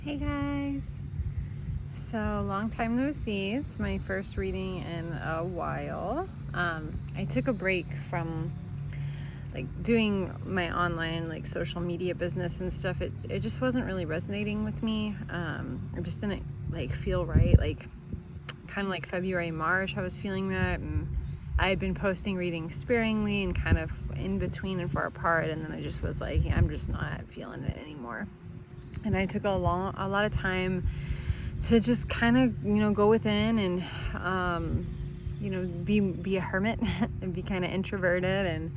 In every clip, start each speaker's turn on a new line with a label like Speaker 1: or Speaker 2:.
Speaker 1: Hey guys! So, long time no see. It's my first reading in a while. I took a break from doing my online social media business and stuff. It just wasn't really resonating with me. It just didn't feel right. Kind of February, March, I was feeling that, and I had been posting readings sparingly and kind of in between and far apart, and then I just was like, I'm just not feeling it anymore. And I took a lot of time to just kind of, go within and, be a hermit and be kind of introverted and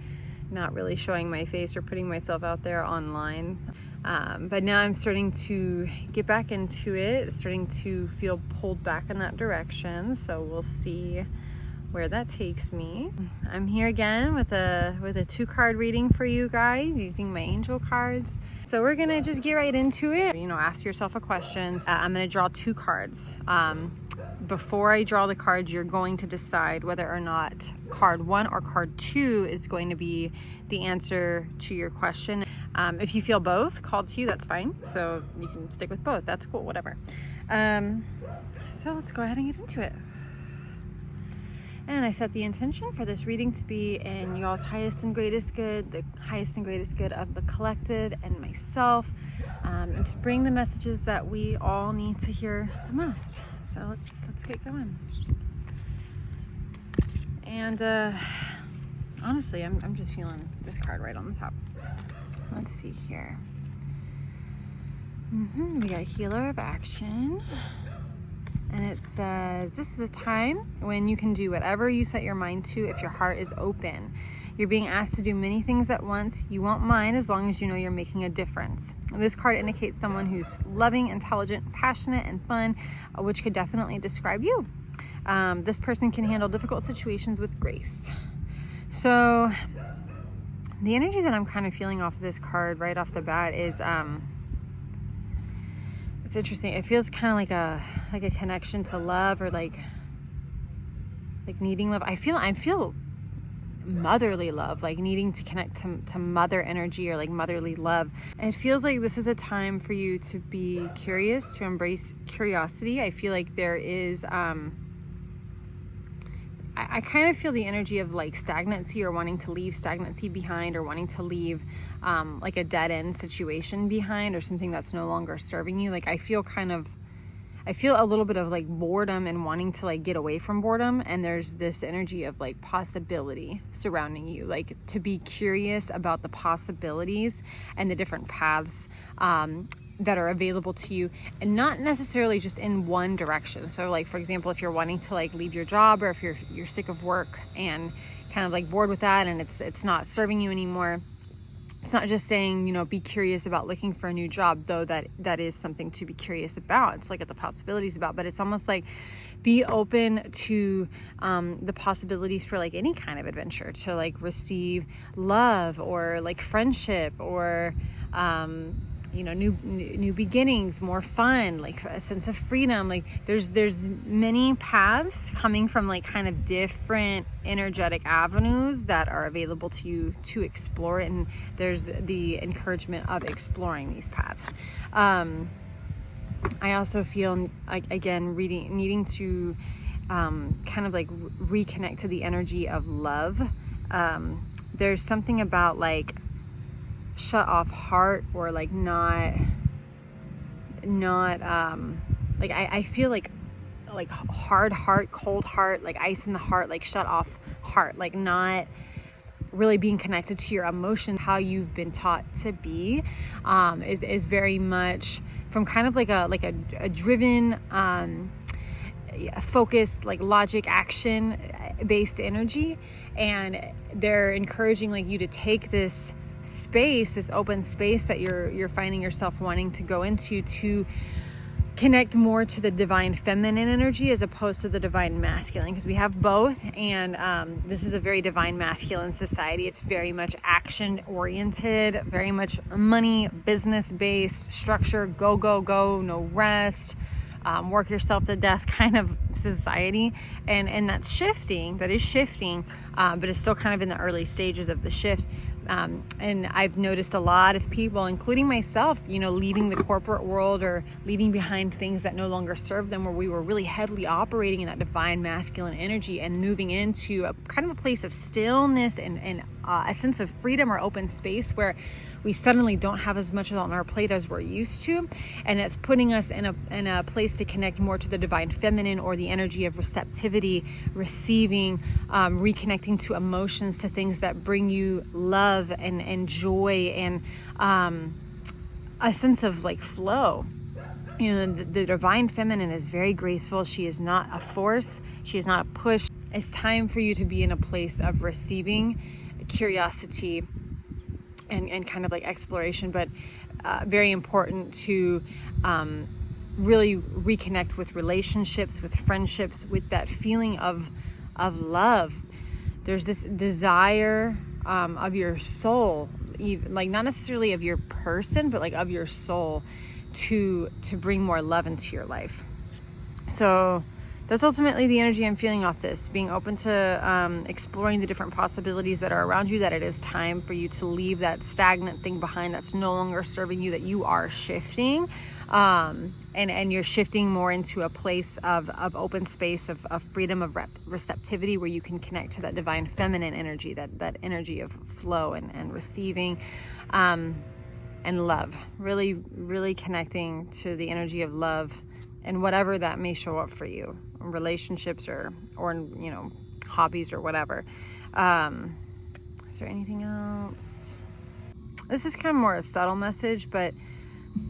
Speaker 1: not really showing my face or putting myself out there online. But now I'm starting to get back into it, starting to feel pulled back in that direction. So we'll see where that takes me. I'm here again with a 2-card reading for you guys using my angel cards. So we're gonna just get right into it. Ask yourself a question. I'm gonna draw 2 cards. Before I draw the cards, you're going to decide whether or not card 1 or card 2 is going to be the answer to your question. If you feel both called to you, that's fine. So you can stick with both. That's cool, whatever. So let's go ahead and get into it. And I set the intention for this reading to be in y'all's highest and greatest good, the highest and greatest good of the collective and myself, and to bring the messages that we all need to hear the most. So let's get going. And honestly, I'm just feeling this card right on the top. Let's see here. We got Healer of Action. And it says, this is a time when you can do whatever you set your mind to if your heart is open. You're being asked to do many things at once. You won't mind as long as you know you're making a difference. This card indicates someone who's loving, intelligent, passionate, and fun, which could definitely describe you. This person can handle difficult situations with grace. So the energy that I'm kind of feeling off of this card right off the bat is... it's interesting. It feels kind of like a connection to love, or like needing love. I feel motherly love, like needing to connect to mother energy or motherly love. And it feels like this is a time for you to be curious, to embrace curiosity. I feel like there is I kind of feel the energy of stagnancy, or wanting to leave stagnancy behind, or wanting to leave a dead end situation behind, or something that's no longer serving you. I feel a little bit of boredom and wanting to get away from boredom. And there's this energy of possibility surrounding you, to be curious about the possibilities and the different paths that are available to you, and not necessarily just in one direction. So for example, if you're wanting to leave your job, or if you're sick of work and kind of bored with that, and it's not serving you anymore. It's not just saying, be curious about looking for a new job, though that is something to be curious about. It's at the possibilities about, but it's almost be open to the possibilities for any kind of adventure, to receive love, or friendship, or new beginnings, more fun, a sense of freedom. There's many paths coming from kind of different energetic avenues that are available to you to explore it, and there's the encouragement of exploring these paths. I also feel needing to kind of reconnect to the energy of love. There's something about shut off heart, or not I feel hard heart, cold heart, ice in the heart, shut off heart, not really being connected to your emotion, how you've been taught to be, is very much from kind of a driven focused, logic, action based energy. And they're encouraging you to take this space, this open space that you're finding yourself wanting to go into, to connect more to the divine feminine energy as opposed to the divine masculine, because we have both. And this is a very divine masculine society. It's very much action oriented, very much money, business based, structure, go, no rest, work yourself to death kind of society. And that is shifting, but it's still kind of in the early stages of the shift. And I've noticed a lot of people, including myself, leaving the corporate world or leaving behind things that no longer serve them, where we were really heavily operating in that divine masculine energy and moving into a kind of a place of stillness and a sense of freedom or open space where we suddenly don't have as much on our plate as we're used to. And it's putting us in a place to connect more to the divine feminine, or the energy of receptivity, receiving, reconnecting to emotions, to things that bring you love and joy and a sense of like flow. The divine feminine is very graceful. She is not a force. She is not a push. It's time for you to be in a place of receiving, curiosity, and kind of like exploration, but very important to really reconnect with relationships, with friendships, with that feeling of love. There's this desire of your soul, like not necessarily of your person, but like of your soul, to bring more love into your life. So that's ultimately the energy I'm feeling off this, being open to exploring the different possibilities that are around you, that it is time for you to leave that stagnant thing behind that's no longer serving you, that you are shifting, and you're shifting more into a place of open space, of freedom, of receptivity, where you can connect to that divine feminine energy, that energy of flow and receiving, and love. Really, really connecting to the energy of love and whatever that may show up for you, relationships or hobbies or whatever. Is there anything else? This is kind of more a subtle message, but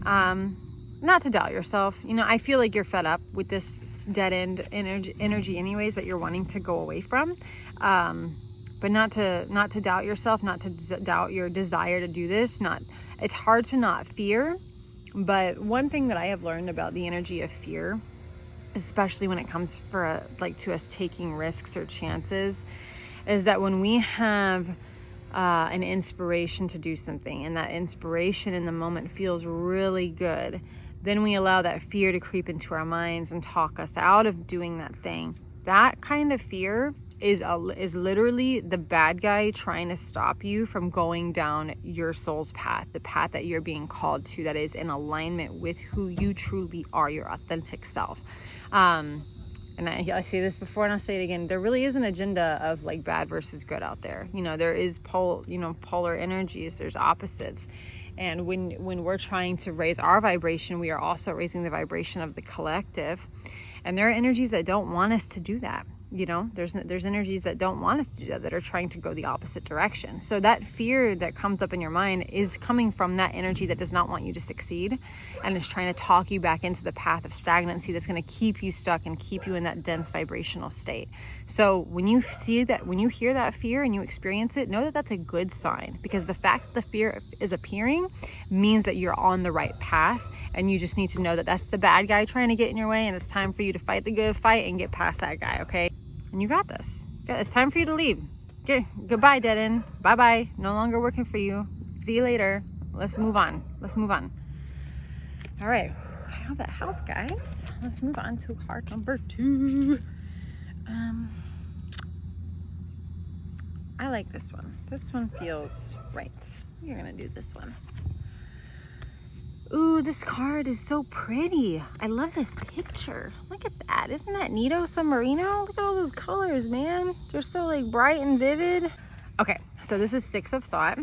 Speaker 1: not to doubt yourself. I feel like you're fed up with this dead end energy anyways, that you're wanting to go away from. But not to doubt yourself, not to doubt your desire to do this. It's hard to not fear. But one thing that I have learned about the energy of fear, especially when it comes to us taking risks or chances, is that when we have an inspiration to do something, and that inspiration in the moment feels really good, then we allow that fear to creep into our minds and talk us out of doing that thing. That kind of fear is literally the bad guy trying to stop you from going down your soul's path, the path that you're being called to, that is in alignment with who you truly are, your authentic self. And I say this before and I'll say it again. There really is an agenda of like bad versus good out there. There is polar energies. There's opposites. And when we're trying to raise our vibration, we are also raising the vibration of the collective. And there are energies that don't want us to do that. There's energies that don't want us to do that are trying to go the opposite direction. So that fear that comes up in your mind is coming from that energy that does not want you to succeed, and is trying to talk you back into the path of stagnancy that's going to keep you stuck and keep you in that dense vibrational state. So when you hear that fear and you experience it, know that that's a good sign, because the fact that the fear is appearing means that you're on the right path. And you just need to know that that's the bad guy trying to get in your way, and it's time for you to fight the good fight and get past that guy, okay? And you got this. It's time for you to leave. Goodbye, dead end. Bye-bye. No longer working for you. See you later. Let's move on. All right. I hope that helped, guys. Let's move on to card number 2. I like this one. This one feels right. You're going to do this one. Ooh, this card is so pretty. I love this picture. Look at that. Isn't that neato submarino? Look at all those colors, man. They're so like bright and vivid. Okay, so this is 6 of Thought.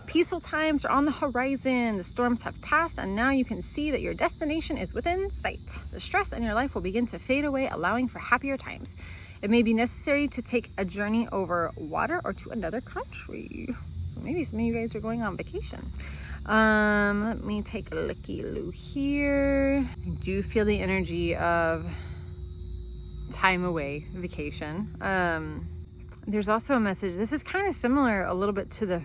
Speaker 1: Peaceful times are on the horizon. The storms have passed, and now you can see that your destination is within sight. The stress in your life will begin to fade away, allowing for happier times. It may be necessary to take a journey over water or to another country. So maybe some of you guys are going on vacation. Let me take a looky-loo here. I do feel the energy of time away, vacation. There's also a message. This is kind of similar a little bit to the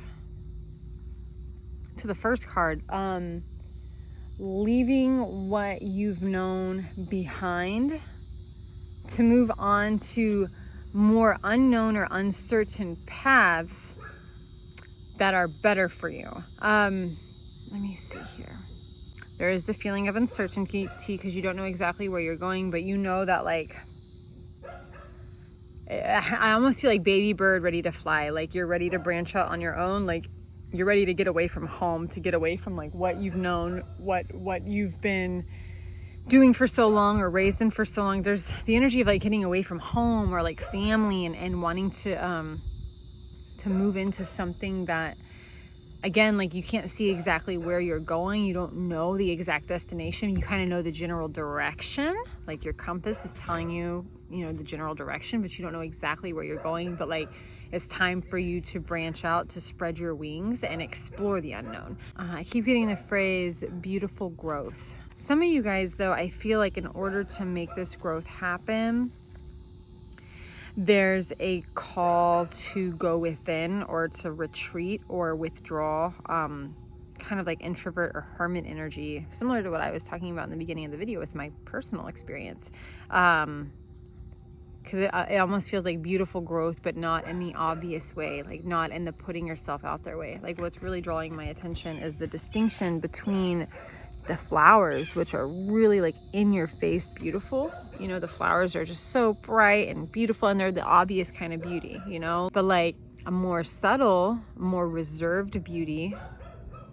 Speaker 1: first card. Leaving what you've known behind to move on to more unknown or uncertain paths that are better for you. Let me see here. There is the feeling of uncertainty because you don't know exactly where you're going, but you know that like I almost feel like baby bird ready to fly. Like you're ready to branch out on your own. Like you're ready to get away from home, to get away from like what you've known, what you've been doing for so long or raised in for so long. There's the energy of like getting away from home or like family and wanting to move into something that, again, like you can't see exactly where you're going. You don't know the exact destination. You kind of know the general direction. Like your compass is telling you, the general direction, but you don't know exactly where you're going. But like it's time for you to branch out, to spread your wings and explore the unknown. I keep getting the phrase beautiful growth. Some of you guys, though, I feel like in order to make this growth happen, there's a call to go within or to retreat or withdraw, kind of like introvert or hermit energy, similar to what I was talking about in the beginning of the video with my personal experience. Because it almost feels like beautiful growth, but not in the obvious way, like not in the putting yourself out there way. Like what's really drawing my attention is the distinction between the flowers, which are really like in your face beautiful. The flowers are just so bright and beautiful, and they're the obvious kind of beauty, but like a more subtle, more reserved beauty,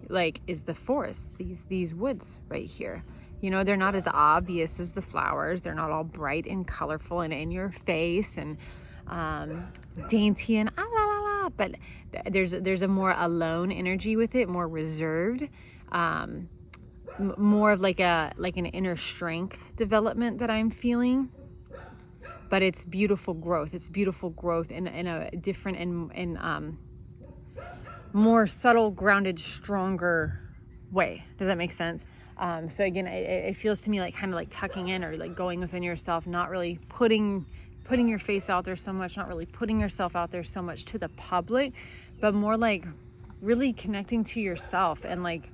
Speaker 1: like is the forest, these woods right here. They're not as obvious as the flowers. They're not all bright and colorful and in your face and dainty and la la la. But there's a more alone energy with it, more reserved, more of like an inner strength development that I'm feeling. But it's beautiful growth. It's beautiful growth in a different and more subtle, grounded, stronger way. Does that make sense? So again, it feels to me like kind of like tucking in or like going within yourself, not really putting your face out there so much, not really putting yourself out there so much to the public, but more like really connecting to yourself. And like,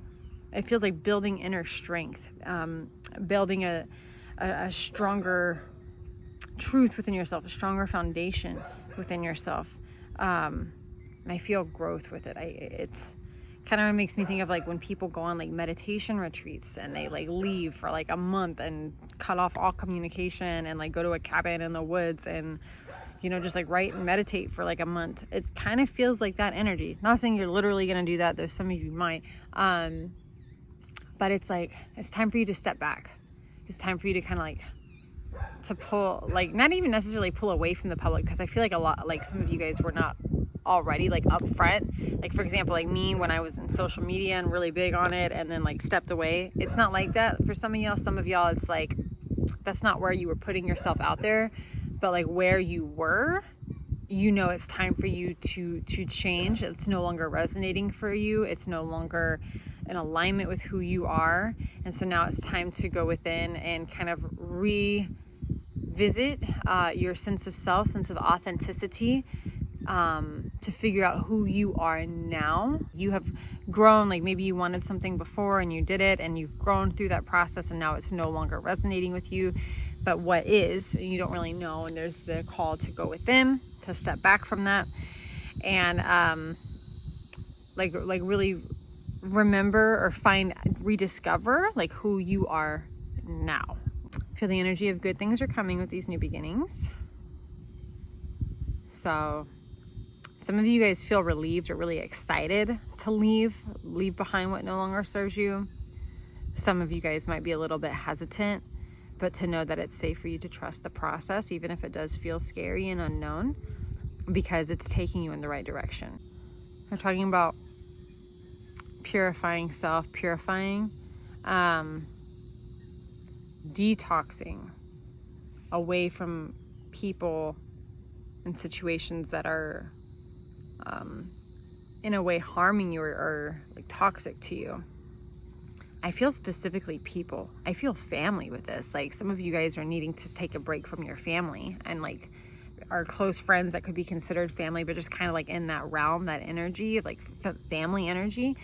Speaker 1: it feels like building inner strength, building a stronger truth within yourself, a stronger foundation within yourself. And I feel growth with it. It's kind of makes me think of like when people go on like meditation retreats and they like leave for like a month and cut off all communication and like go to a cabin in the woods and just like write and meditate for like a month. It kind of feels like that energy. Not saying you're literally gonna do that, though some of you might, but it's like it's time for you to step back. It's time for you to kind of like to pull, like not even necessarily pull away from the public, because I feel like a lot, like some of you guys were not already like up front. Like for example, like me, when I was in social media and really big on it and then like stepped away, it's not like that for some of y'all. It's like that's not where you were putting yourself out there, but like where you were, it's time for you to change. It's no longer resonating for you. It's no longer in alignment with who you are. And so now it's time to go within and kind of revisit your sense of self, sense of authenticity, to figure out who you are now. You have grown, like maybe you wanted something before and you did it and you've grown through that process and now it's no longer resonating with you. But what is, you don't really know, and there's the call to go within, to step back from that and like really remember or rediscover like who you are now. Feel the energy of good things are coming with these new beginnings. So some of you guys feel relieved or really excited to leave behind what no longer serves you. Some of you guys might be a little bit hesitant, but to know that it's safe for you to trust the process, even if it does feel scary and unknown, because it's taking you in the right direction. We're talking about purifying self, detoxing away from people and situations that are in a way harming you or like toxic to you. I feel specifically people. I feel family with this. Like some of you guys are needing to take a break from your family and like our close friends that could be considered family, but just kind of like in that realm, that energy of like family energy.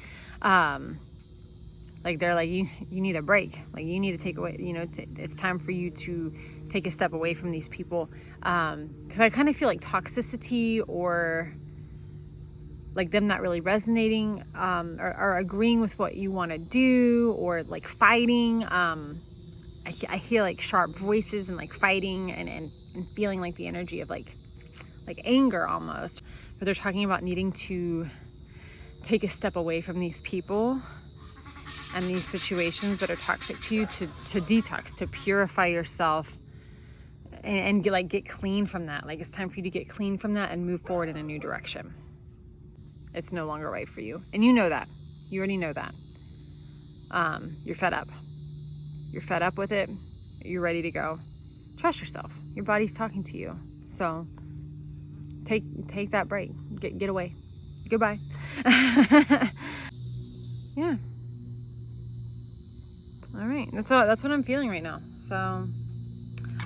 Speaker 1: Like they're like, you need a break. Like you need to take away, it's time for you to take a step away from these people. Cause I kind of feel like toxicity or like them not really resonating, or agreeing with what you want to do, or like fighting. I hear like sharp voices and like fighting and feeling like the energy of like like anger almost, but they're talking about needing to take a step away from these people and these situations that are toxic to you, to detox, to purify yourself and get clean from that. Like, it's time for you to get clean from that and move forward in a new direction. It's no longer right for you. And you know that. You already know that. You're fed up. You're fed up with it. You're ready to go. Trust yourself. Your body's talking to you. So take that break. Get away. Goodbye. Yeah. All right. That's what I'm feeling right now. So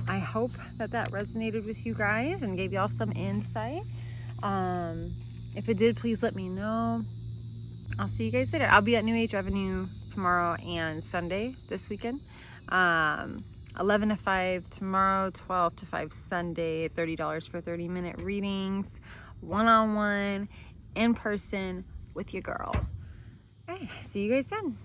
Speaker 1: I hope that resonated with you guys and gave y'all some insight. If it did, please let me know. I'll see you guys later. I'll be at New Age Avenue tomorrow and Sunday this weekend. 11 to 5 tomorrow, 12 to 5 Sunday, $30 for 30-minute readings, one-on-one, in person with your girl. All right, see you guys then.